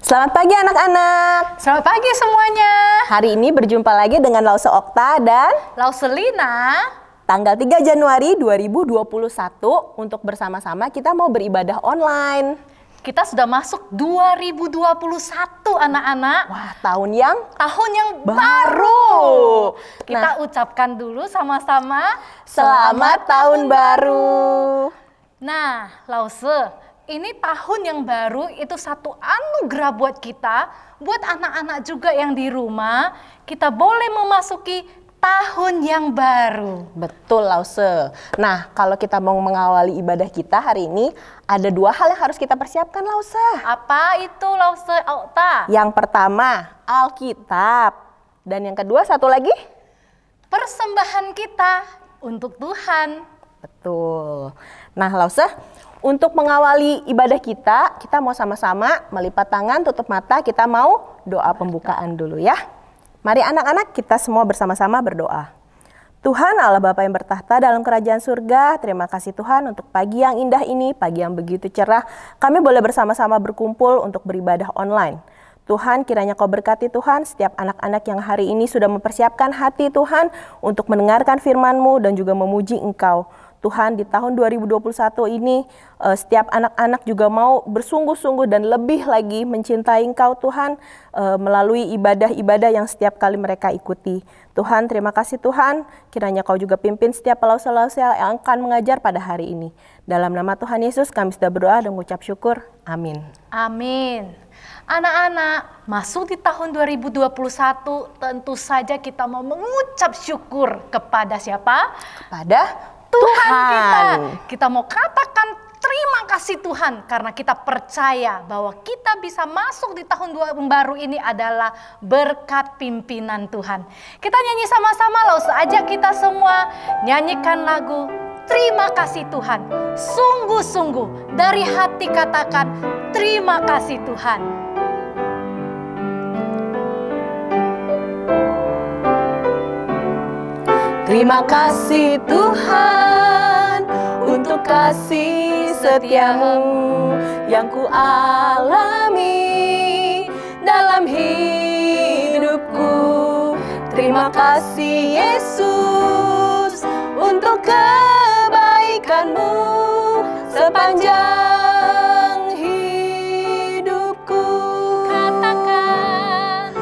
Selamat pagi anak-anak. Selamat pagi semuanya. Hari ini berjumpa lagi dengan Lause Okta dan Lause Lina. Tanggal 3 Januari 2021 untuk bersama-sama kita mau beribadah online. Kita sudah masuk 2021 anak-anak. Wah, tahun yang baru. Kita ucapkan dulu sama-sama Selamat Tahun Baru. Nah, Lause, ini tahun yang baru itu satu anugerah buat kita, buat anak-anak juga yang di rumah. Kita boleh memasuki tahun yang baru. Betul, Lause. Nah, kalau kita mau mengawali ibadah kita hari ini, ada dua hal yang harus kita persiapkan, Lause. Apa itu, Lause Okta? Yang pertama, Alkitab. Dan yang kedua, satu lagi? Persembahan kita untuk Tuhan. Betul. Nah, Lause, untuk mengawali ibadah kita mau sama-sama melipat tangan, tutup mata, kita mau doa pembukaan dulu ya. Mari anak-anak kita semua bersama-sama berdoa. Tuhan Allah Bapa yang bertahta dalam kerajaan surga, terima kasih Tuhan untuk pagi yang indah ini, pagi yang begitu cerah. Kami boleh bersama-sama berkumpul untuk beribadah online. Tuhan, kiranya Kau berkati Tuhan setiap anak-anak yang hari ini sudah mempersiapkan hati Tuhan untuk mendengarkan firman-Mu dan juga memuji Engkau. Tuhan, di tahun 2021 ini setiap anak-anak juga mau bersungguh-sungguh dan lebih lagi mencintai Engkau Tuhan melalui ibadah-ibadah yang setiap kali mereka ikuti. Tuhan, terima kasih Tuhan, kiranya Kau juga pimpin setiap lause-lause yang akan mengajar pada hari ini. Dalam nama Tuhan Yesus kami sudah berdoa dan mengucap syukur. Amin. Amin. Anak-anak, masuk di tahun 2021 tentu saja kita mau mengucap syukur kepada siapa? Kepada Tuhan. Kita mau katakan terima kasih Tuhan karena kita percaya bahwa kita bisa masuk di tahun baru ini adalah berkat pimpinan Tuhan. Kita nyanyi sama-sama, Lause ajak kita semua nyanyikan lagu Terima Kasih Tuhan. Sungguh-sungguh dari hati katakan terima kasih Tuhan. Terima kasih Tuhan untuk kasih setiamu yang ku alami dalam hidupku. Terima kasih Yesus untuk kebaikanmu sepanjang hidupku. Katakan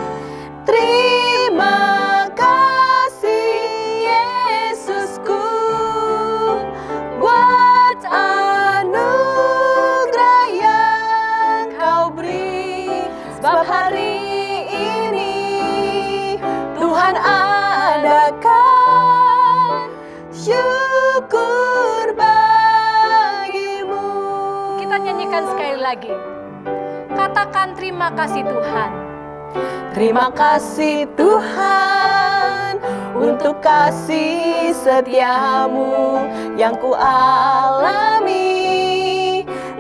terima kasih Yesusku buat anugerah yang Kau beri. Sebab hari ini Tuhan adakan syukur bagimu. kita nyanyikan sekali lagi. Katakan terima kasih Tuhan. Terima kasih Tuhan untuk kasih setiamu yang ku alami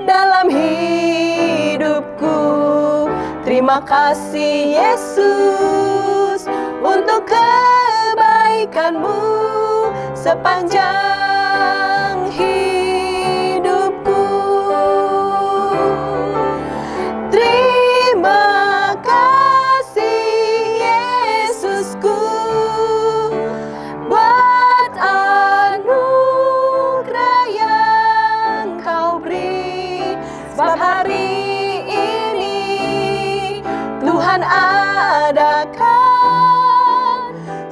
dalam hidupku. Terima kasih Yesus untuk kebaikanmu sepanjang hidupku. Terima kasih Yesusku buat anugerah yang Kau beri. Sebab hari ini Tuhan adakan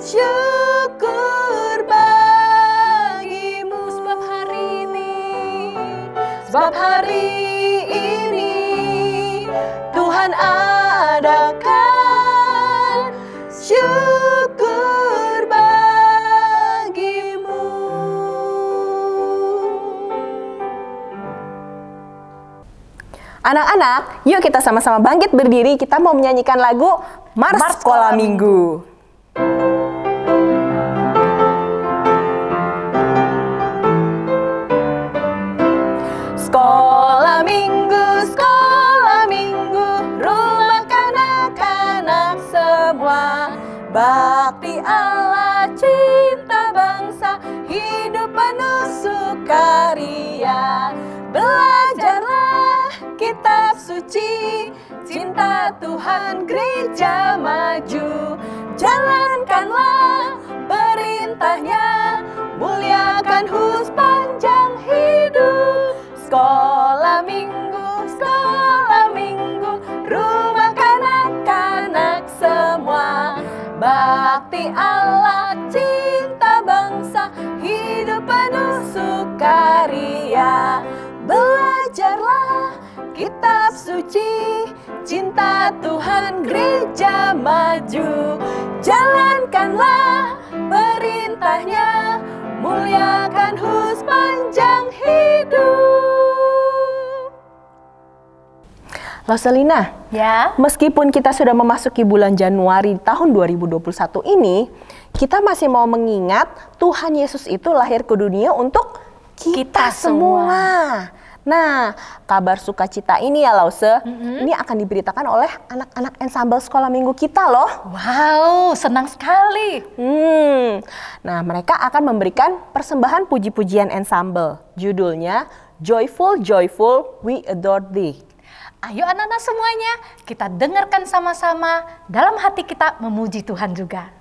syukur bagimu. Sebab hari ini Tuhan adakan syukur bagimu. Anak-anak, yuk kita sama-sama bangkit berdiri. Kita mau menyanyikan lagu Mars Sekolah Minggu. Sekolah minggu, rumah kanak-kanak semua. Bakti Allah, cinta bangsa, hidup penuh sukaria. Belajarlah kitab suci, cinta Tuhan gereja maju. Jalankanlah perintahnya, muliakan sepanjang hidup. Sekolah minggu, rumah kanak-kanak semua. Bakti Allah, cinta bangsa, hidup penuh sukaria. Belajarlah kitab suci, cinta Tuhan gereja maju. Jalankanlah perintahnya, muliakan sepanjang hidup. Roselina, Ya. meskipun kita sudah memasuki bulan Januari tahun 2021 ini, kita masih mau mengingat Tuhan Yesus itu lahir ke dunia untuk kita semua. Nah, kabar sukacita ini ya Lause, ini akan diberitakan oleh anak-anak ensemble sekolah minggu kita loh. Wow, senang sekali. Nah, mereka akan memberikan persembahan puji-pujian ensemble. Judulnya Joyful, Joyful, We Adore Thee. Ayo anak-anak semuanya, kita dengarkan sama-sama dalam hati kita memuji Tuhan juga.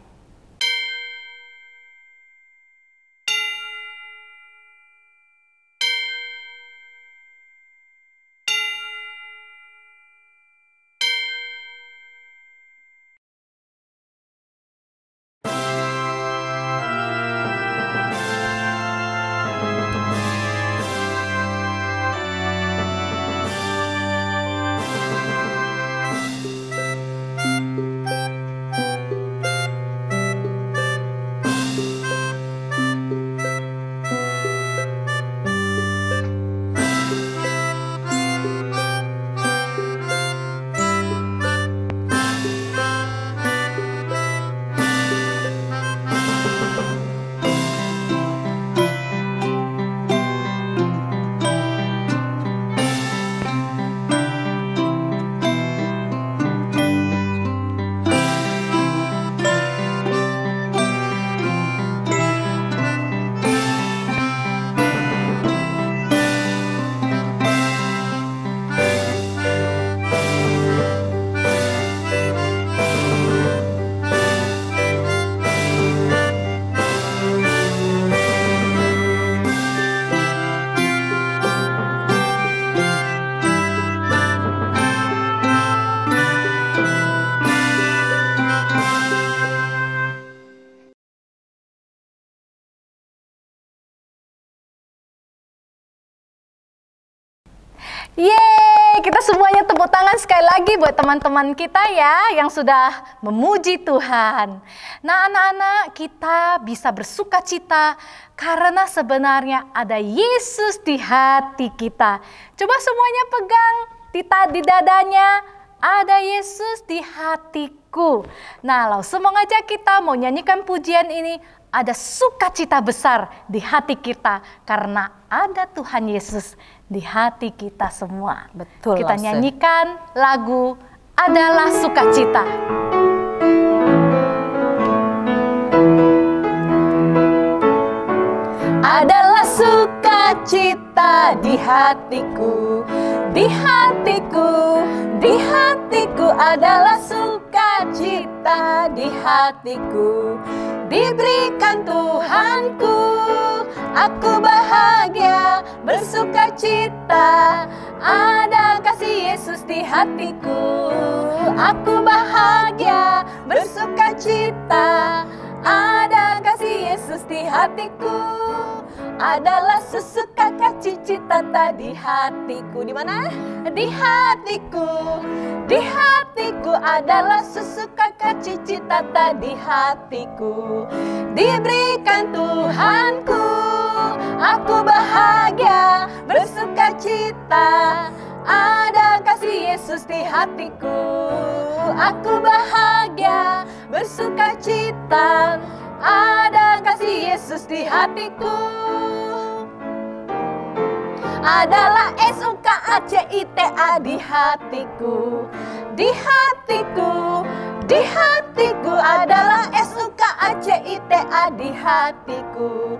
Yeay, kita semuanya tepuk tangan sekali lagi buat teman-teman kita ya yang sudah memuji Tuhan. Nah anak-anak, kita bisa bersuka cita karena sebenarnya ada Yesus di hati kita. Coba semuanya pegang di dadanya, ada Yesus di hatiku. Nah langsung mengajak kita mau nyanyikan pujian ini. Ada sukacita besar di hati kita karena ada Tuhan Yesus di hati kita semua. Betul. Kita nyanyikan lagu Adalah Sukacita. Adalah sukacita di hatiku, di hatiku, di hatiku adalah sukacita di hatiku. Diberikan Tuhanku, aku bahagia bersukacita. Ada kasih Yesus di hatiku, aku bahagia bersukacita. Ada kasih Yesus di hatiku, adalah sesuka cita di hatiku. Di mana? Di hatiku, di hatiku adalah sesuka cita di hatiku. Diberikan Tuhanku, aku bahagia bersukacita. Ada kasih Yesus di hatiku, aku bahagia bersukacita. Ada kasih Yesus di hatiku. Adalah SUKACITA di hatiku, di hatiku, di hatiku adalah SUKACITA di hatiku.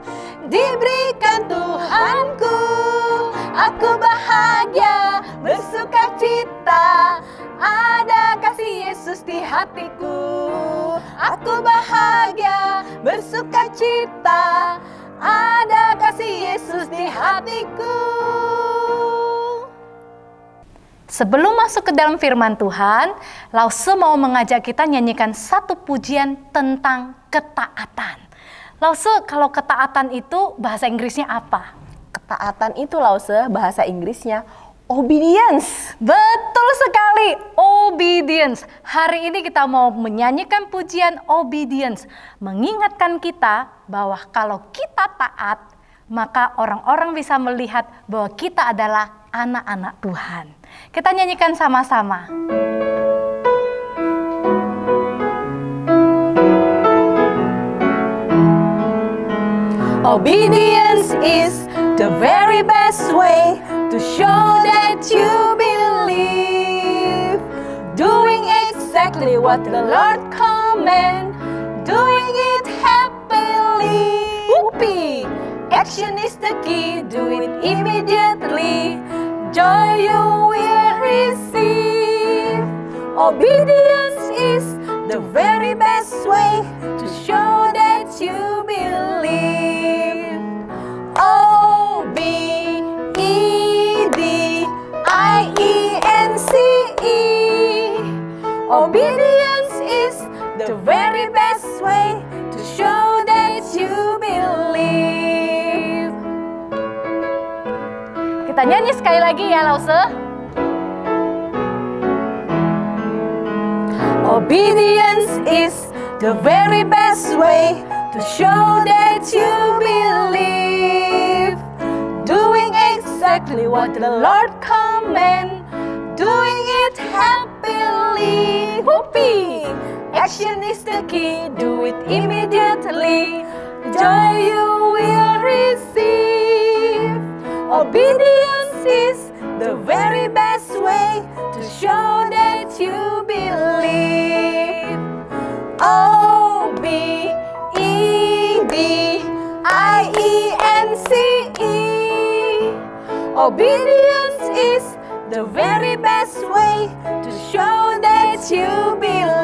Diberikan Tuhanku, aku bahagia bersukacita. sukacita, ada kasih Yesus di hatiku. Sebelum masuk ke dalam firman Tuhan, Lause mau mengajak kita nyanyikan satu pujian tentang ketaatan. Lause, kalau ketaatan itu bahasa Inggrisnya apa? Ketaatan itu Lause, bahasa Inggrisnya obedience. Betul sekali, obedience. Hari ini kita mau menyanyikan pujian obedience, mengingatkan kita bahwa kalau kita taat, maka orang-orang bisa melihat bahwa kita adalah anak-anak Tuhan. Kita nyanyikan sama-sama. Obedience is the very best way to show that you believe. Doing exactly what the Lord command, doing it happily. Whoopee! Action is the key, do it immediately. Joy you will receive. Obedience is the very best way to show that you believe. O-B-E-D-I-E-N-C-E. Obedience is the very best way to show that you believe. Kita nyanyi sekali lagi ya, Lause. Obedience is the very best way to show that you believe. Doing exactly what the Lord command, doing it happily. Whoopee! Action is the key, do it immediately. Joy you will receive. Obedience is the very best way to show that you believe. O-B-E-D-I-E-N-C-E. Obedience is the very best way to show that you believe.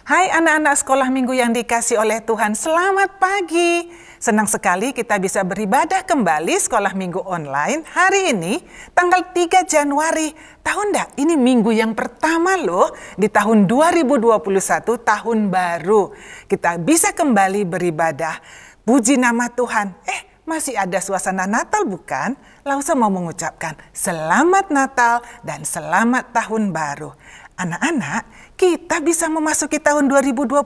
Hai anak-anak sekolah minggu yang dikasih oleh Tuhan, selamat pagi. Senang sekali kita bisa beribadah kembali sekolah minggu online hari ini, tanggal 3 Januari. Tahu enggak, ini minggu yang pertama loh di tahun 2021, tahun baru. Kita bisa kembali beribadah. Puji nama Tuhan. Masih ada suasana Natal bukan? Lause mau mengucapkan selamat Natal dan selamat tahun baru. Anak-anak, kita bisa memasuki tahun 2021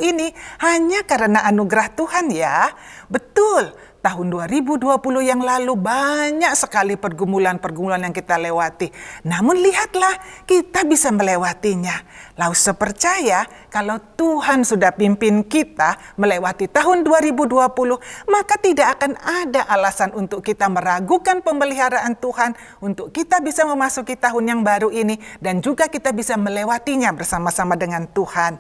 ini hanya karena anugerah Tuhan ya. Betul, tahun 2020 yang lalu banyak sekali pergumulan-pergumulan yang kita lewati. Namun lihatlah, kita bisa melewatinya. Lause percaya kalau Tuhan sudah pimpin kita melewati tahun 2020, maka tidak akan ada alasan untuk kita meragukan pemeliharaan Tuhan, untuk kita bisa memasuki tahun yang baru ini, dan juga kita bisa melewatinya bersama-sama dengan Tuhan.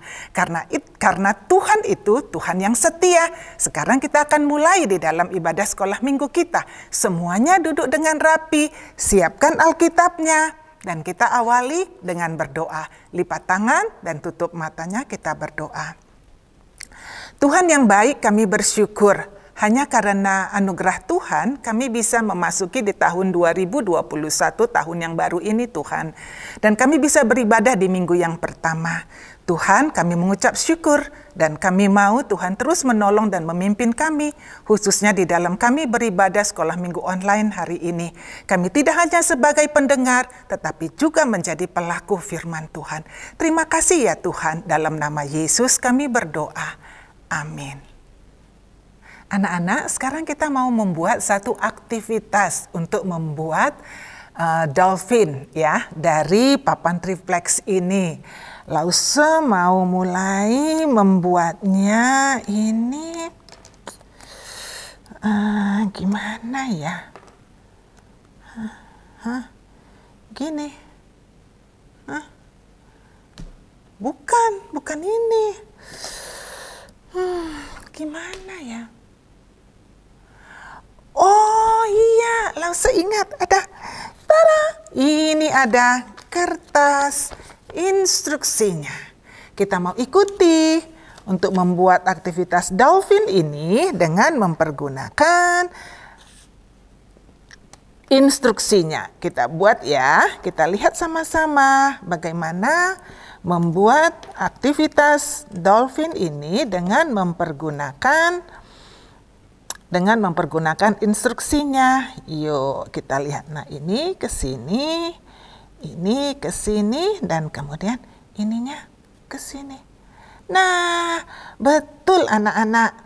Karena Tuhan itu Tuhan yang setia. Sekarang kita akan mulai di dalam ibadah sekolah minggu kita. Semuanya duduk dengan rapi, siapkan Alkitabnya. Dan kita awali dengan berdoa. Lipat tangan dan tutup matanya, kita berdoa. Tuhan yang baik, kami bersyukur. Hanya karena anugerah Tuhan, kami bisa memasuki di tahun 2021, tahun yang baru ini Tuhan. Dan kami bisa beribadah di minggu yang pertama. Tuhan, kami mengucap syukur dan kami mau Tuhan terus menolong dan memimpin kami, khususnya di dalam kami beribadah sekolah minggu online hari ini. Kami tidak hanya sebagai pendengar, tetapi juga menjadi pelaku firman Tuhan. Terima kasih ya Tuhan, dalam nama Yesus kami berdoa. Amin. Anak-anak, sekarang kita mau membuat satu aktivitas untuk membuat dolphin ya dari papan triplex ini. Lause mau mulai membuatnya ini gimana ya? Gini? Bukan ini. Gimana ya? Oh iya, Lause ingat ada. Tada! Ini ada kertas instruksinya. kita mau ikuti untuk membuat aktivitas dolphin ini dengan mempergunakan instruksinya. Kita buat ya, kita lihat sama-sama bagaimana membuat aktivitas dolphin ini dengan mempergunakan instruksinya. Yuk kita lihat. Nah, ini ke sini, ini ke sini, dan kemudian ininya ke sini. Nah, betul anak-anak.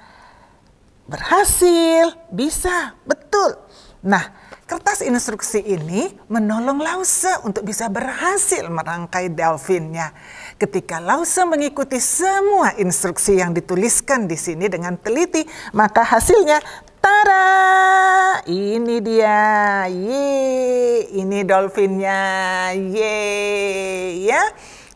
Berhasil, bisa, betul. Nah, kertas instruksi ini menolong Lause untuk bisa berhasil merangkai dolphinnya. Ketika Lause mengikuti semua instruksi yang dituliskan di sini dengan teliti, maka hasilnya, tada! Ini dia, ye! Ini dolphinnya, ye! Ya.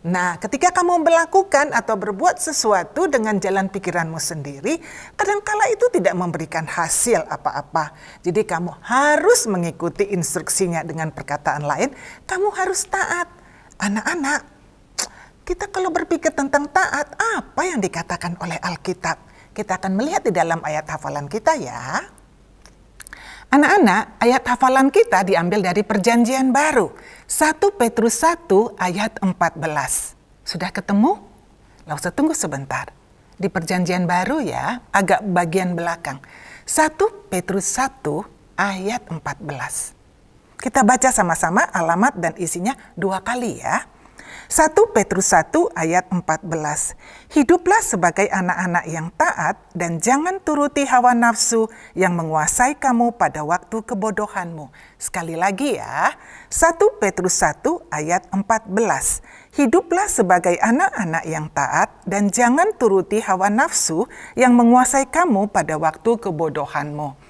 Nah, ketika kamu melakukan atau berbuat sesuatu dengan jalan pikiranmu sendiri, kadangkala itu tidak memberikan hasil apa-apa. Jadi kamu harus mengikuti instruksinya. Dengan perkataan lain, kamu harus taat. Anak-anak, kita kalau berpikir tentang taat, apa yang dikatakan oleh Alkitab? Kita akan melihat di dalam ayat hafalan kita ya. Anak-anak, ayat hafalan kita diambil dari Perjanjian Baru. 1 Petrus 1 ayat 14. Sudah ketemu? Lause tunggu sebentar. Di Perjanjian Baru ya, agak bagian belakang. 1 Petrus 1 ayat 14. Kita baca sama-sama alamat dan isinya 2 kali ya. 1 Petrus 1 ayat 14. Hiduplah sebagai anak-anak yang taat dan jangan turuti hawa nafsu yang menguasai kamu pada waktu kebodohanmu. Sekali lagi ya. 1 Petrus 1 ayat 14. Hiduplah sebagai anak-anak yang taat dan jangan turuti hawa nafsu yang menguasai kamu pada waktu kebodohanmu.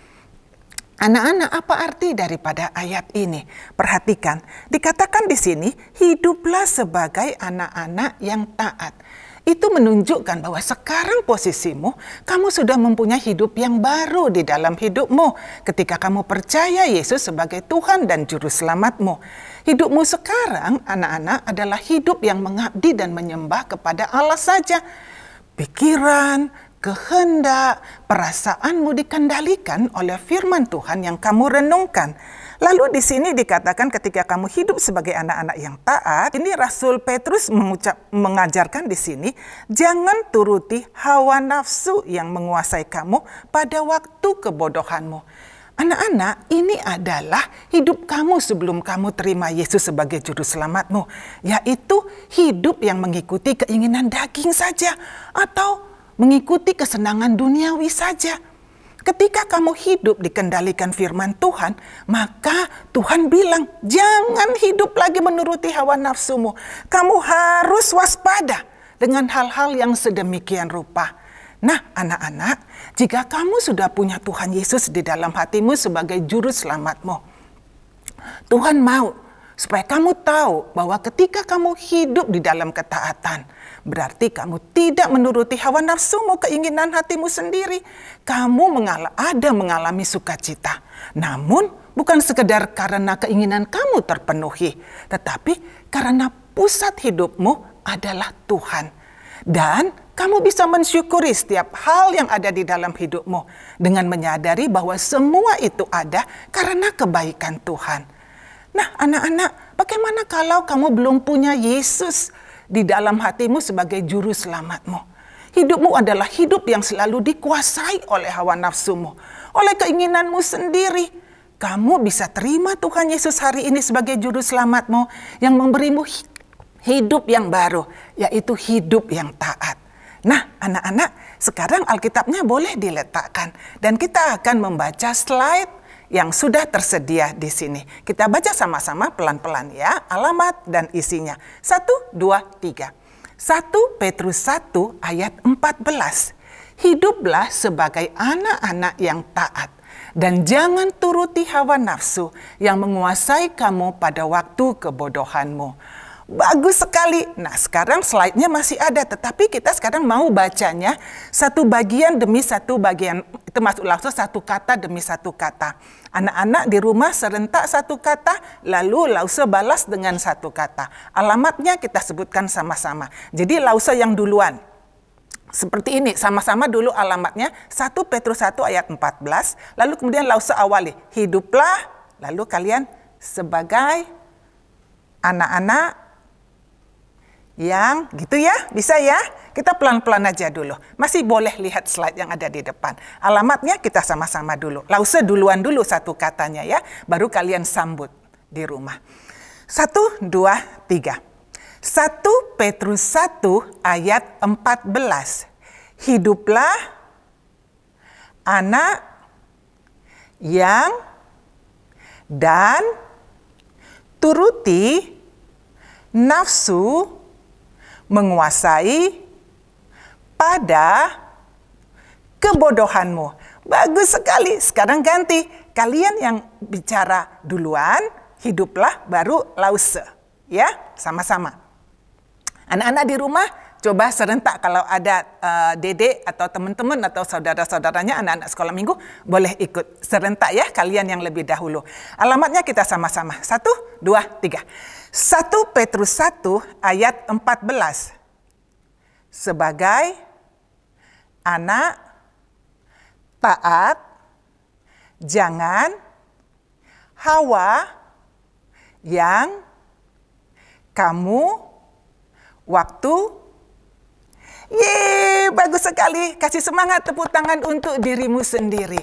Anak-anak, apa arti daripada ayat ini? Perhatikan, dikatakan di sini, hiduplah sebagai anak-anak yang taat. Itu menunjukkan bahwa sekarang posisimu, kamu sudah mempunyai hidup yang baru di dalam hidupmu. Ketika kamu percaya Yesus sebagai Tuhan dan Juru Selamatmu. Hidupmu sekarang, anak-anak, adalah hidup yang mengabdi dan menyembah kepada Allah saja. Pikiran, kehendak, perasaanmu dikendalikan oleh firman Tuhan yang kamu renungkan. Lalu di sini dikatakan ketika kamu hidup sebagai anak-anak yang taat, ini Rasul Petrus mengajarkan di sini, jangan turuti hawa nafsu yang menguasai kamu pada waktu kebodohanmu. Anak-anak, ini adalah hidup kamu sebelum kamu terima Yesus sebagai Juru Selamatmu, yaitu hidup yang mengikuti keinginan daging saja atau mengikuti kesenangan duniawi saja. Ketika kamu hidup dikendalikan firman Tuhan, maka Tuhan bilang, jangan hidup lagi menuruti hawa nafsumu. Kamu harus waspada dengan hal-hal yang sedemikian rupa. Nah, anak-anak, jika kamu sudah punya Tuhan Yesus di dalam hatimu sebagai Juru Selamatmu, Tuhan mau supaya kamu tahu bahwa ketika kamu hidup di dalam ketaatan, berarti kamu tidak menuruti hawa nafsumu, keinginan hatimu sendiri. Kamu mengalami sukacita. Namun bukan sekedar karena keinginan kamu terpenuhi, tetapi karena pusat hidupmu adalah Tuhan. Dan kamu bisa mensyukuri setiap hal yang ada di dalam hidupmu dengan menyadari bahwa semua itu ada karena kebaikan Tuhan. Nah, anak-anak, bagaimana kalau kamu belum punya Yesus di dalam hatimu sebagai Juru Selamatmu? Hidupmu adalah hidup yang selalu dikuasai oleh hawa nafsumu, oleh keinginanmu sendiri. Kamu bisa terima Tuhan Yesus hari ini sebagai Juru Selamatmu yang memberimu hidup yang baru, yaitu hidup yang taat. Nah, anak-anak, sekarang Alkitabnya boleh diletakkan dan kita akan membaca slide yang sudah tersedia di sini. Kita baca sama-sama pelan-pelan ya, alamat dan isinya. 1, 2, 3. 1 Petrus 1 ayat 14. Hiduplah sebagai anak-anak yang taat dan jangan turuti hawa nafsu yang menguasai kamu pada waktu kebodohanmu. Bagus sekali. Nah, sekarang slide-nya masih ada, tetapi kita sekarang mau bacanya satu bagian demi satu bagian. Itu masuk langsung satu kata demi satu kata. Anak-anak di rumah serentak satu kata, lalu Lause balas dengan satu kata. Alamatnya kita sebutkan sama-sama. Jadi Lause yang duluan. Seperti ini, sama-sama dulu alamatnya. 1 Petrus 1 ayat 14, lalu kemudian Lause awali. Hiduplah, lalu kalian sebagai anak-anak yang gitu ya, bisa ya? Kita pelan-pelan aja dulu. Masih boleh lihat slide yang ada di depan. Alamatnya kita sama-sama dulu. Lause duluan dulu satu katanya ya, baru kalian sambut di rumah. 1, 2, 3. 1 Petrus 1 ayat 14. Hiduplah anak yang dan turuti nafsu menguasai pada kebodohanmu. Bagus sekali. Sekarang ganti. Kalian yang bicara duluan, hiduplah, baru Lause. Ya, sama-sama. Anak-anak di rumah, coba serentak kalau ada dedek atau teman-teman atau saudara-saudaranya anak-anak sekolah minggu, boleh ikut serentak ya, kalian yang lebih dahulu. Alamatnya kita sama-sama. 1, 2, 3. 1 Petrus 1 ayat 14. Sebagai anak taat, jangan hawa yang kamu waktu. Yeay, bagus sekali. Kasih semangat, tepuk tangan untuk dirimu sendiri.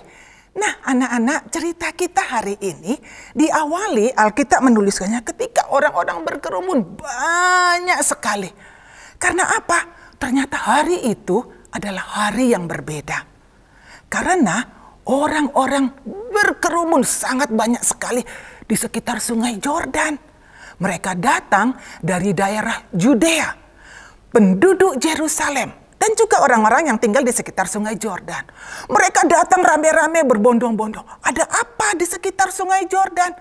Nah, anak-anak, cerita kita hari ini diawali Alkitab menuliskannya ketika orang-orang berkerumun banyak sekali. Karena apa? Ternyata hari itu adalah hari yang berbeda. Karena orang-orang berkerumun sangat banyak sekali di sekitar sungai Yordan. Mereka datang dari daerah Judea, penduduk Yerusalem, dan juga orang-orang yang tinggal di sekitar sungai Yordan. Mereka datang rame-rame berbondong-bondong. Ada apa di sekitar sungai Yordan?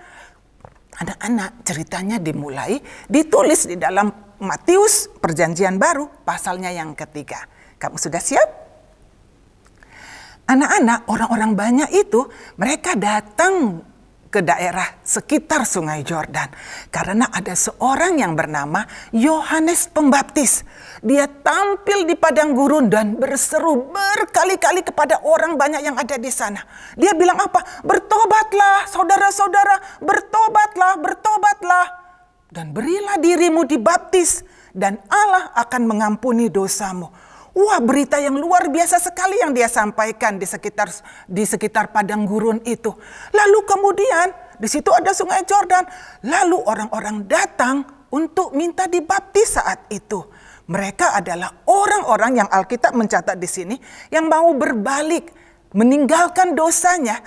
Anak-anak, ceritanya ditulis di dalam Matius Perjanjian Baru, pasalnya yang ketiga. Kamu sudah siap? Anak-anak, orang-orang banyak itu, mereka datang ke daerah sekitar sungai Yordan. Karena ada seorang yang bernama Yohanes Pembaptis. Dia tampil di padang gurun dan berseru berkali-kali kepada orang banyak yang ada di sana. Dia bilang apa? Bertobatlah saudara-saudara, bertobatlah, bertobatlah. Dan berilah dirimu dibaptis dan Allah akan mengampuni dosamu. Wah, berita yang luar biasa sekali yang dia sampaikan di sekitar padang gurun itu. Lalu kemudian di situ ada sungai Yordan. Lalu orang-orang datang untuk minta dibaptis saat itu. Mereka adalah orang-orang yang Alkitab mencatat di sini yang mau berbalik, meninggalkan dosanya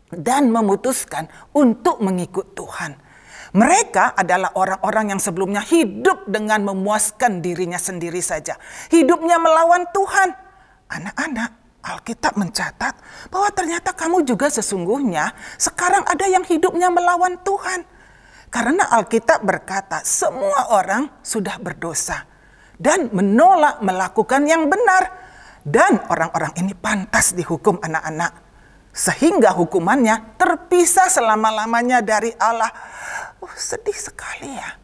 dan memutuskan untuk mengikut Tuhan. Mereka adalah orang-orang yang sebelumnya hidup dengan memuaskan dirinya sendiri saja. Hidupnya melawan Tuhan. Anak-anak, Alkitab mencatat bahwa ternyata kamu juga sesungguhnya sekarang ada yang hidupnya melawan Tuhan. Karena Alkitab berkata semua orang sudah berdosa dan menolak melakukan yang benar. Dan orang-orang ini pantas dihukum anak-anak. Sehingga hukumannya terpisah selama-lamanya dari Allah. Sedih sekali ya.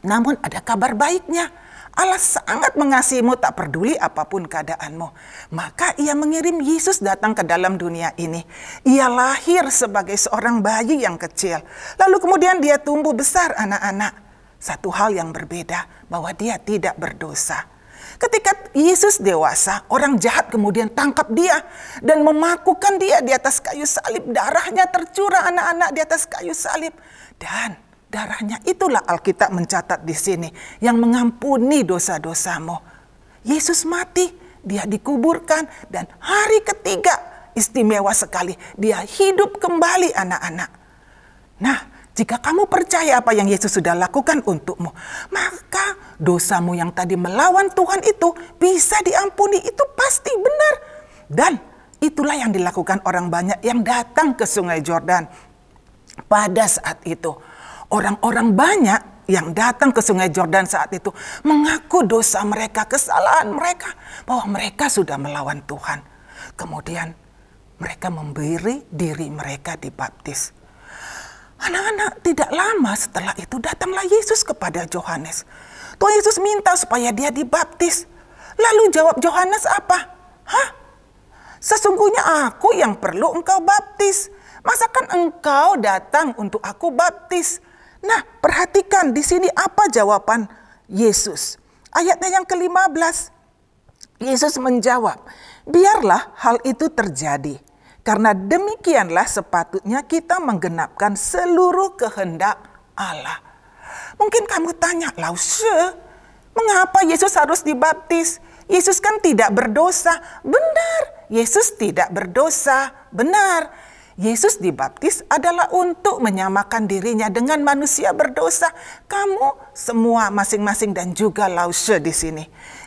Namun ada kabar baiknya. Allah sangat mengasihimu, tak peduli apapun keadaanmu. Maka ia mengirim Yesus datang ke dalam dunia ini. Ia lahir sebagai seorang bayi yang kecil. Lalu kemudian dia tumbuh besar anak-anak. Satu hal yang berbeda, bahwa dia tidak berdosa. Ketika Yesus dewasa, orang jahat kemudian tangkap dia dan memakukan dia di atas kayu salib. Darahnya tercurah anak-anak di atas kayu salib. Dan darahnya itulah Alkitab mencatat di sini yang mengampuni dosa-dosamu. Yesus mati, dia dikuburkan, dan hari ketiga istimewa sekali, dia hidup kembali anak-anak. Nah, jika kamu percaya apa yang Yesus sudah lakukan untukmu, maka dosamu yang tadi melawan Tuhan itu bisa diampuni. Itu pasti benar. Dan itulah yang dilakukan orang banyak yang datang ke sungai Yordan. Pada saat itu, orang-orang banyak yang datang ke Sungai Yordan saat itu mengaku dosa mereka, kesalahan mereka, bahwa mereka sudah melawan Tuhan. Kemudian mereka memberi diri mereka dibaptis. Anak-anak, tidak lama setelah itu datanglah Yesus kepada Yohanes. Tuhan Yesus minta supaya dia dibaptis. Lalu jawab Yohanes apa? Hah? Sesungguhnya aku yang perlu engkau baptis. Masakan engkau datang untuk aku baptis? Nah, perhatikan di sini apa jawaban Yesus. Ayatnya yang ke-15. Yesus menjawab, biarlah hal itu terjadi. Karena demikianlah sepatutnya kita menggenapkan seluruh kehendak Allah. Mungkin kamu tanya, Lause, mengapa Yesus harus dibaptis? Yesus kan tidak berdosa. Benar, Yesus tidak berdosa. Benar, Yesus dibaptis adalah untuk menyamakan dirinya dengan manusia berdosa. Kamu semua masing-masing dan juga Lause di sini.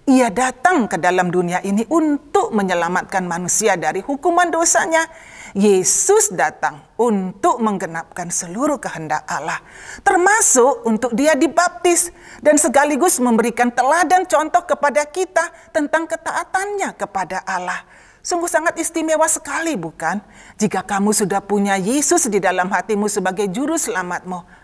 Ia datang ke dalam dunia ini untuk menyelamatkan manusia dari hukuman dosanya. Yesus datang untuk menggenapkan seluruh kehendak Allah, termasuk untuk dia dibaptis dan sekaligus memberikan teladan contoh kepada kita tentang ketaatannya kepada Allah. Sungguh sangat istimewa sekali, bukan? Jika kamu sudah punya Yesus di dalam hatimu sebagai juru selamatmu.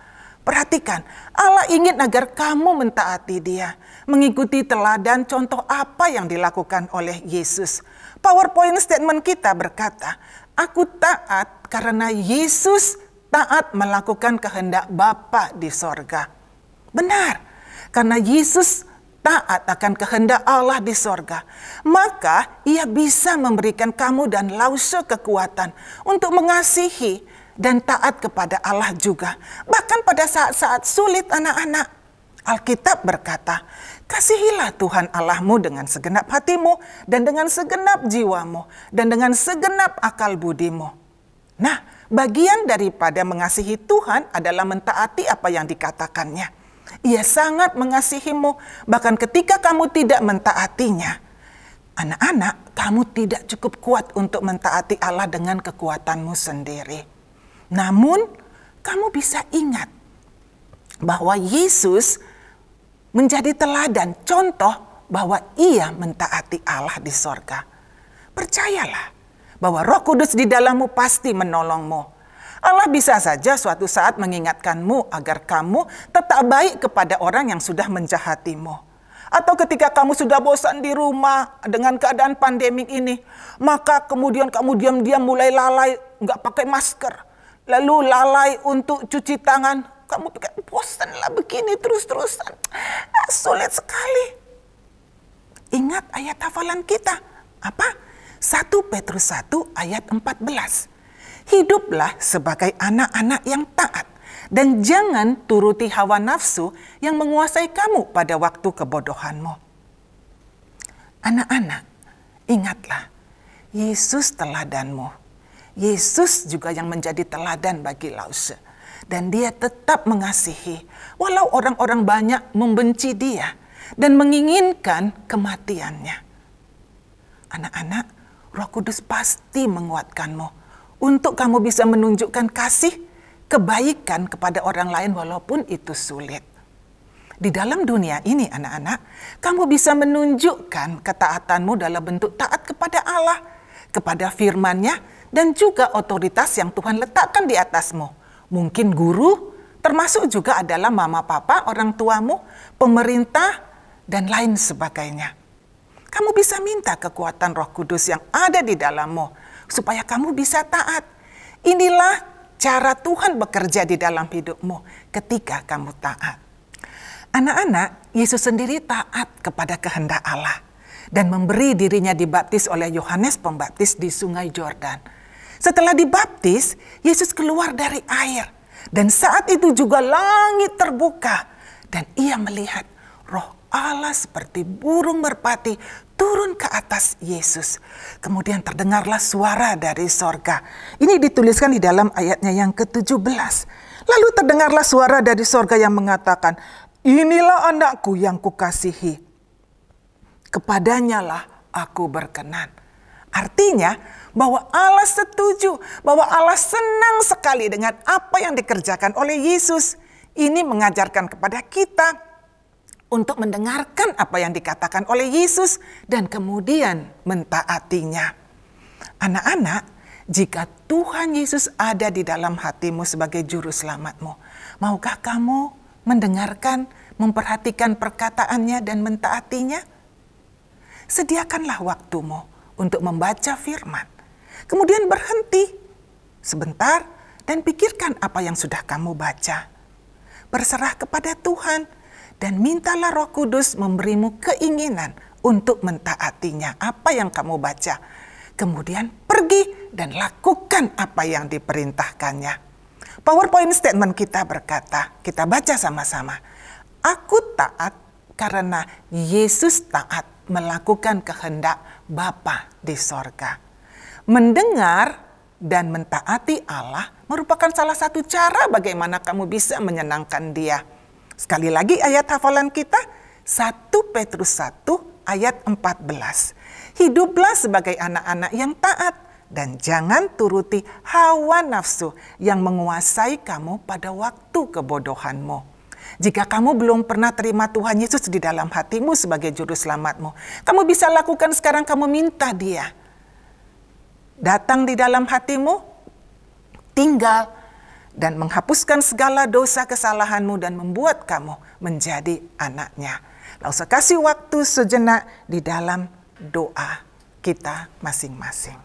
Perhatikan, Allah ingin agar kamu mentaati Dia, mengikuti teladan contoh apa yang dilakukan oleh Yesus. PowerPoint statement kita berkata, aku taat karena Yesus taat melakukan kehendak Bapa di sorga. Benar, karena Yesus taat akan kehendak Allah di sorga, maka Ia bisa memberikan kamu dan Lause kekuatan untuk mengasihi dan taat kepada Allah juga. Bahkan pada saat-saat sulit anak-anak. Alkitab berkata, kasihilah Tuhan Allahmu dengan segenap hatimu dan dengan segenap jiwamu dan dengan segenap akal budimu. Nah, bagian daripada mengasihi Tuhan adalah mentaati apa yang dikatakannya. Ia sangat mengasihimu, bahkan ketika kamu tidak mentaatinya. Anak-anak, kamu tidak cukup kuat untuk mentaati Allah dengan kekuatanmu sendiri. Namun, kamu bisa ingat bahwa Yesus menjadi teladan contoh bahwa Ia mentaati Allah di sorga. Percayalah bahwa Roh Kudus di dalammu pasti menolongmu. Allah bisa saja suatu saat mengingatkanmu agar kamu tetap baik kepada orang yang sudah menjahatimu. Atau ketika kamu sudah bosan di rumah dengan keadaan pandemik ini, maka kemudian kamu diam-diam mulai lalai, nggak pakai masker. Lalu lalai untuk cuci tangan. Kamu pikir, bosanlah begini terus-terusan. Sulit sekali. Ingat ayat hafalan kita. Apa? 1 Petrus 1 ayat 14. Hiduplah sebagai anak-anak yang taat. Dan jangan turuti hawa nafsu yang menguasai kamu pada waktu kebodohanmu. Anak-anak, ingatlah. Yesus teladanmu. Yesus juga yang menjadi teladan bagi Lause. Dan dia tetap mengasihi. Walau orang-orang banyak membenci dia. Dan menginginkan kematiannya. Anak-anak, Roh Kudus pasti menguatkanmu. Untuk kamu bisa menunjukkan kasih, kebaikan kepada orang lain walaupun itu sulit. Di dalam dunia ini anak-anak, kamu bisa menunjukkan ketaatanmu dalam bentuk taat kepada Allah. Kepada firman-Nya. Dan juga otoritas yang Tuhan letakkan di atasmu. Mungkin guru, termasuk juga adalah mama papa, orang tuamu, pemerintah, dan lain sebagainya. Kamu bisa minta kekuatan Roh Kudus yang ada di dalammu, supaya kamu bisa taat. Inilah cara Tuhan bekerja di dalam hidupmu ketika kamu taat. Anak-anak, Yesus sendiri taat kepada kehendak Allah. Dan memberi dirinya dibaptis oleh Yohanes Pembaptis di Sungai Yordan. Setelah dibaptis, Yesus keluar dari air. Dan saat itu juga langit terbuka. Dan ia melihat Roh Allah seperti burung merpati turun ke atas Yesus. Kemudian terdengarlah suara dari sorga. Ini dituliskan di dalam ayatnya yang ke-17. Lalu terdengarlah suara dari sorga yang mengatakan, inilah anakku yang kukasihi. Kepadanya lah aku berkenan. Artinya bahwa Allah setuju, bahwa Allah senang sekali dengan apa yang dikerjakan oleh Yesus. Ini mengajarkan kepada kita untuk mendengarkan apa yang dikatakan oleh Yesus dan kemudian mentaatinya. Anak-anak, jika Tuhan Yesus ada di dalam hatimu sebagai juru selamatmu, maukah kamu mendengarkan, memperhatikan perkataannya dan mentaatinya? Sediakanlah waktumu untuk membaca firman. Kemudian berhenti sebentar dan pikirkan apa yang sudah kamu baca. Berserah kepada Tuhan dan mintalah Roh Kudus memberimu keinginan untuk mentaatinya apa yang kamu baca. Kemudian pergi dan lakukan apa yang diperintahkannya. PowerPoint statement kita berkata, kita baca sama-sama. Aku taat karena Yesus taat melakukan kehendak Bapa di sorga. Mendengar dan mentaati Allah merupakan salah satu cara bagaimana kamu bisa menyenangkan Dia. Sekali lagi ayat hafalan kita, 1 Petrus 1 ayat 14. Hiduplah sebagai anak-anak yang taat dan jangan turuti hawa nafsu yang menguasai kamu pada waktu kebodohanmu. Jika kamu belum pernah terima Tuhan Yesus di dalam hatimu sebagai juru selamatmu, kamu bisa lakukan sekarang, kamu minta Dia datang di dalam hatimu, tinggal, dan menghapuskan segala dosa kesalahanmu dan membuat kamu menjadi anaknya. Lalu saya kasih waktu sejenak di dalam doa kita masing-masing.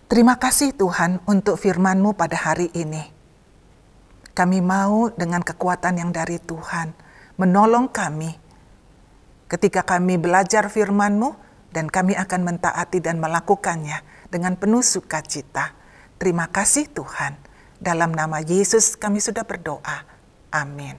Terima kasih Tuhan untuk firman-Mu pada hari ini. Kami mau dengan kekuatan yang dari Tuhan menolong kami ketika kami belajar firman-Mu dan kami akan mentaati dan melakukannya dengan penuh sukacita. Terima kasih Tuhan. Dalam nama Yesus kami sudah berdoa. Amin.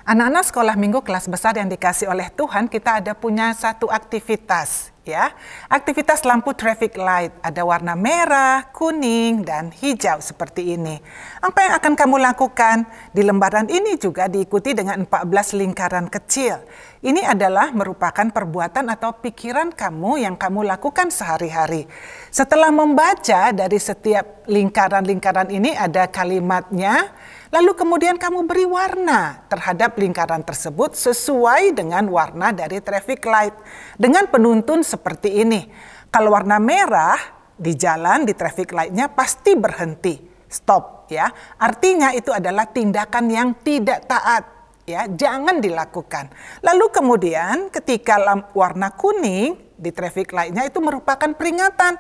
Anak-anak sekolah minggu kelas besar yang dikasih oleh Tuhan, kita ada punya satu aktivitas. Ya, aktivitas lampu traffic light, ada warna merah, kuning, dan hijau seperti ini. Apa yang akan kamu lakukan? Di lembaran ini juga diikuti dengan 14 lingkaran kecil. Ini adalah merupakan perbuatan atau pikiran kamu yang kamu lakukan sehari-hari. Setelah membaca dari setiap lingkaran-lingkaran ini ada kalimatnya, lalu kemudian kamu beri warna terhadap lingkaran tersebut sesuai dengan warna dari traffic light. Dengan penuntun seperti ini. Kalau warna merah di jalan, di traffic light-nya pasti berhenti. Stop ya. Artinya itu adalah tindakan yang tidak taat. Ya, jangan dilakukan. Lalu kemudian ketika warna kuning di traffic light-nya itu merupakan peringatan.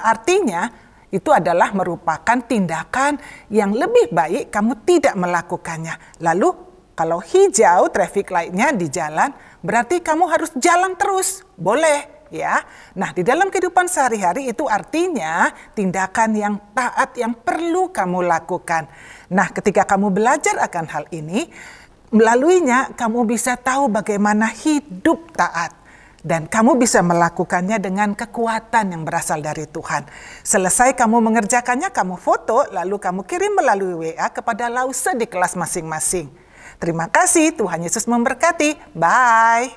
Artinya itu adalah merupakan tindakan yang lebih baik kamu tidak melakukannya. Lalu kalau hijau traffic light-nya di jalan, berarti kamu harus jalan terus. Boleh ya. Nah, di dalam kehidupan sehari-hari itu artinya tindakan yang taat yang perlu kamu lakukan. Nah, ketika kamu belajar akan hal ini, melaluinya kamu bisa tahu bagaimana hidup taat. Dan kamu bisa melakukannya dengan kekuatan yang berasal dari Tuhan. Selesai kamu mengerjakannya, kamu foto, lalu kamu kirim melalui WA kepada Lause di kelas masing-masing. Terima kasih, Tuhan Yesus memberkati. Bye.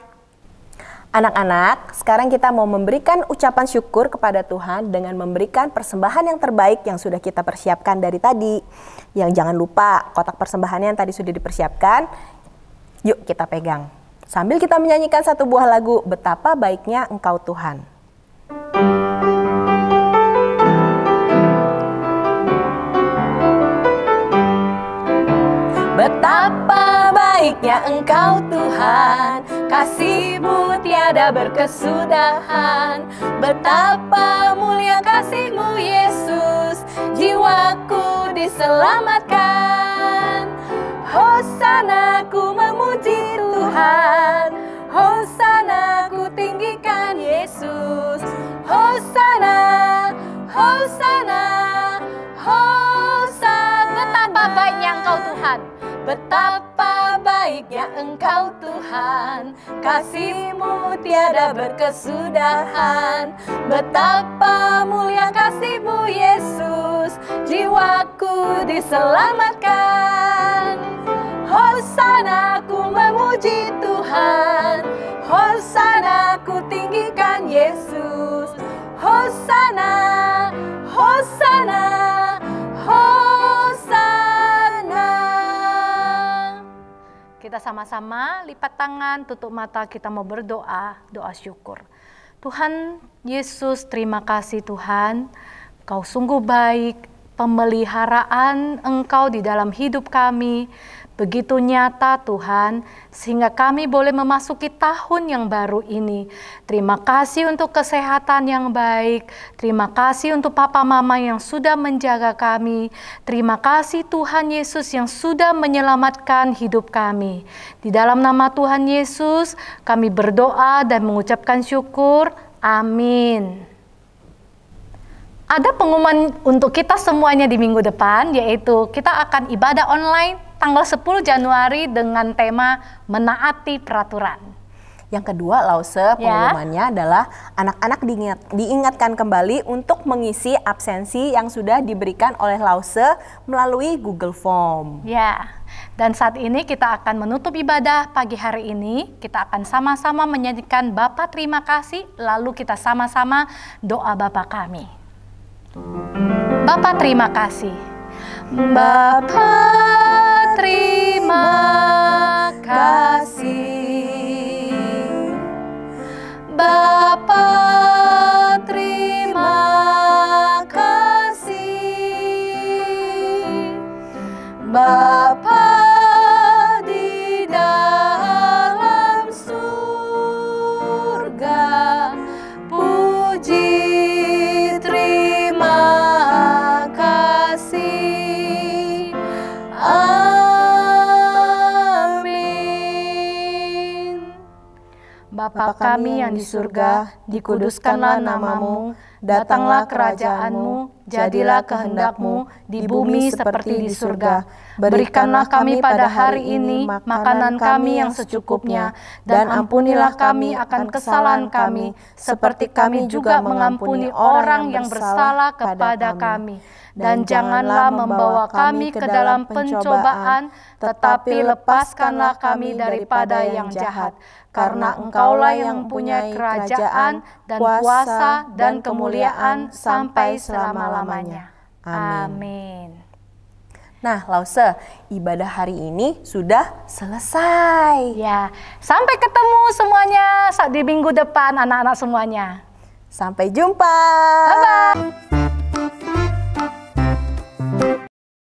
Anak-anak, sekarang kita mau memberikan ucapan syukur kepada Tuhan dengan memberikan persembahan yang terbaik yang sudah kita persiapkan dari tadi. Yang jangan lupa, kotak persembahannya yang tadi sudah dipersiapkan, yuk kita pegang. Sambil kita menyanyikan satu buah lagu, Betapa Baiknya Engkau Tuhan. Betapa baiknya Engkau Tuhan, kasih-Mu tiada berkesudahan. Betapa mulia kasih-Mu Yesus, jiwaku diselamatkan. Hosana ku memuji Tuhan, Hosana ku tinggikan Yesus. Hosana, Hosana, Hosana. Betapa baiknya Engkau Tuhan. Betapa baiknya Engkau Tuhan, kasih-Mu tiada berkesudahan. Betapa mulia kasih-Mu Yesus, jiwaku diselamatkan. Hosana ku memuji Tuhan, Hosana ku tinggikan Yesus. Hosana kita sama-sama lipat tangan, tutup mata, kita mau berdoa, doa syukur. Tuhan Yesus, terima kasih Tuhan, Kau sungguh baik, pemeliharaan Engkau di dalam hidup kami begitu nyata Tuhan, sehingga kami boleh memasuki tahun yang baru ini. Terima kasih untuk kesehatan yang baik, terima kasih untuk papa mama yang sudah menjaga kami, terima kasih Tuhan Yesus yang sudah menyelamatkan hidup kami. Di dalam nama Tuhan Yesus, kami berdoa dan mengucapkan syukur. Amin. Ada pengumuman untuk kita semuanya di minggu depan, yaitu kita akan ibadah online tanggal 10 Januari dengan tema menaati peraturan. Yang kedua, Lause, pengumumannya adalah anak-anak diingatkan kembali untuk mengisi absensi yang sudah diberikan oleh Lause melalui Google Form. Ya, dan saat ini kita akan menutup ibadah pagi hari ini. Kita akan sama-sama menyanyikan Bapa terima kasih, lalu kita sama-sama doa Bapa kami. Bapa terima kasih. Bapa terima kasih, Bapa terima kasih, Bapa di dalam surga, puji terima kasih. Amin. Bapa kami yang di surga, dikuduskanlah namamu, datanglah kerajaanmu, jadilah kehendak-mu di bumi seperti di surga. Berikanlah kami pada hari ini makanan kami yang secukupnya, dan ampunilah kami akan kesalahan kami, seperti kami juga mengampuni orang yang bersalah kepada kami. Dan janganlah membawa kami ke dalam pencobaan, tetapi lepaskanlah kami daripada yang jahat. Karena Engkaulah yang mempunyai kerajaan dan kuasa dan kemuliaan sampai selama-lamanya. Amin. Nah, Lause, ibadah hari ini sudah selesai. Ya, sampai ketemu semuanya di minggu depan anak-anak semuanya. Sampai jumpa. Bye-bye.